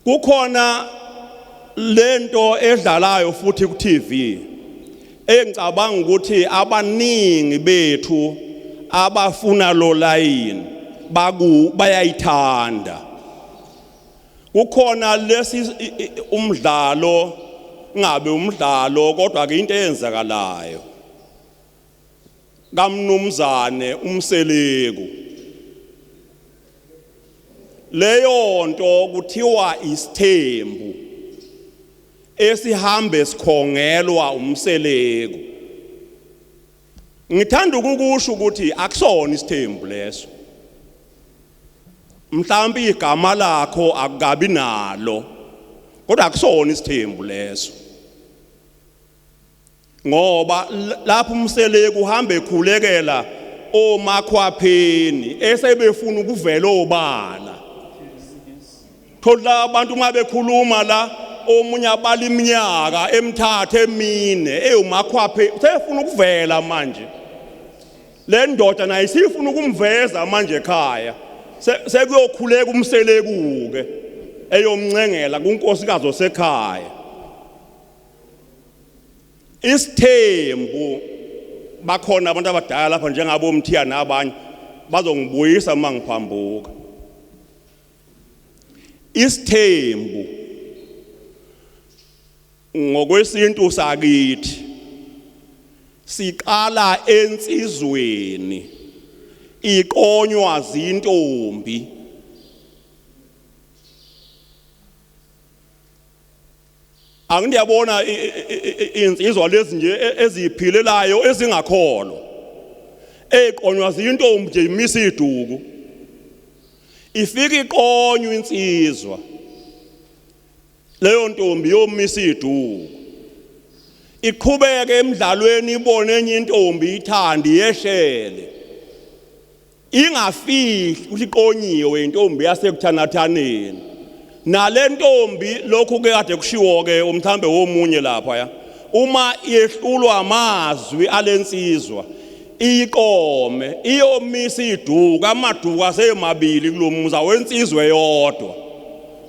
kukhona lento edlalayo futhi ku TV engicabanga ukuthi abaningi bethu abafuna lo line bayayithanda. Kukhona lesi umdlalo ngabe umdlalo kodwa ke into eyenzakalayo kaMnumzane uMseleku. Leyo nto kuthiwa isithembu esihambe sikhongelwa uMseleku. Ngithanda ukukusho ukuthi akusona isithembu leso. Mhlawumbe igama lakho akukabi nalo kodwa akusona isithembu leso. Ngoba lapho uMseleku uhamba ekhulekela omakhwapheni esebefuna ukuvela obala. Thola abantu uma bekhuluma la omunye abala iminyaka emithathu emine eyumakhwaphe sefuna ukuvela manje. Le ndoda nayo sifuna ukumveza manje ekhaya. Sekuyokhuleka uMseleku ke eyomncengela kunkosikazi osekhaya. Isithembu bakhona abantu abadala lapha njengabo Mthiya nabanye bazongibuyisa mangiphambuka. Isithembu ngokwesintu sakithi siqala ensizweni iqonywa zintombi. Angiyabona insizwa lezi nje eziphilelayo ezingakholwa eqonywa zintombi nje imisa iduku ifika iqonywa insizwa leyo ntombi yomisa iduku iqhubeke emidlalweni ibone enye intombi ithandi yeshele ingafihli ukuthi iqonyiwe intombi yasekuthanathaneni. Nale ntombi lokhu ke kade kushiwo ke umthambe womunye lapha ya uma yehlulwa amazwi alensizwa iqome iyomisa iduku amaduku asemabili kulomuza wensizwe yodwa.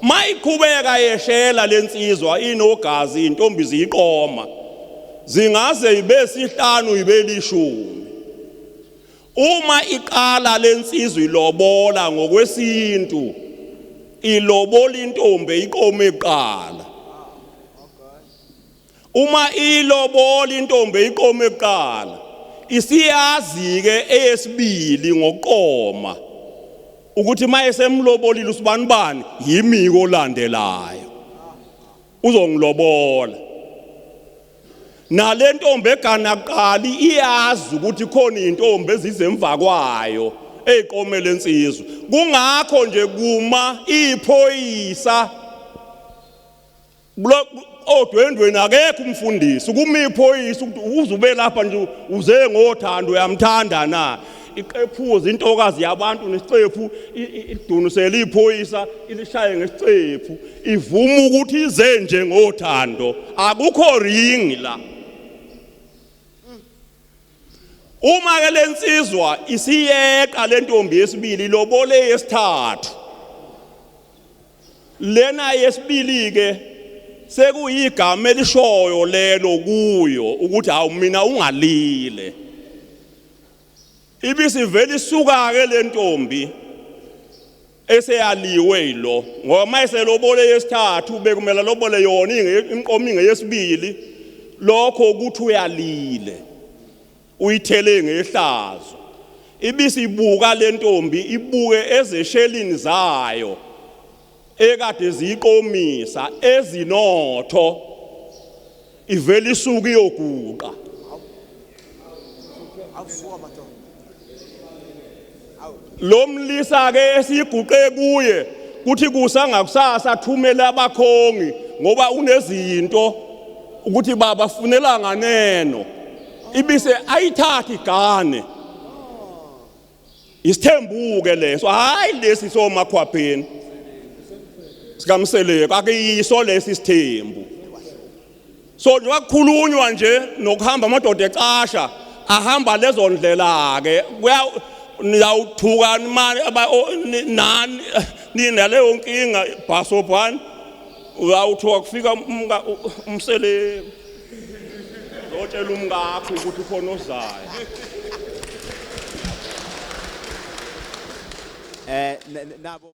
Mayiqhubeka yeshela lensizwa inogazi intombi ziqoma zingaze ibe sihlanu ibe lishumi. Uma iqala lensizwa ilobola ngokwesintu ilobola intombi iqome eqala. Uma ilobola intombi iqome eqala isiyazi ke eyesibili ngoqoma ukuthi mayesemlobolile usibani bani yimiko olandelayo uzongilobola. Nale ntombi eganaqali iyazi ukuthi khona intombi ezizemva kwayo eqomela insizwa. Kungakho nje kuma iphoyisa odwendweni akekho umfundisi kuma iphoyisa ukuthi uzube lapha nje uze ngothando uyamthanda na. Iqephuza intokazi yabantu nesicephu idunusela iphoyisa ilishaye ngesicephu ivuma ukuthi ize nje ngothando akukho ring la. Uma ke lensizwa isiyeka lentombi yesibili lobole yesithathu lena yesibili ke sekuyigama elishoyo lelo kuyo ukuthi awu mina ungalile. Ibisivela isuka ke lentombi eseyaliwe yilo ngoba mayiselobole yesithathu bekumela lobole yona imqominge yesibili lokho ukuthi uyalile uyithele ngehlazo. Ibisibuka lentombi ibuke ezeshelini zayo ekade ziqomisa ezinotho ivela isuka iyoguqa. Lomlisa ke esiguqe kuye kuthi kusangakusasa athumela abakhongi ngoba unezinto ukuthi baba funela nganeno ibise ayithatha igane. Isithembuke leso hayi lesi somakhwapheni sikaMseleku akuyiso lesi sithembu. So njengoba kukhulunywa nje nokuhamba amadoda ecasha ahamba lezo ndlela ke niyawuthuka nani nina leyo nkinga bhasobhani uyawuthiwa kufika umsele zotshela umngakho ukuthi ukhona ozayo. Nabo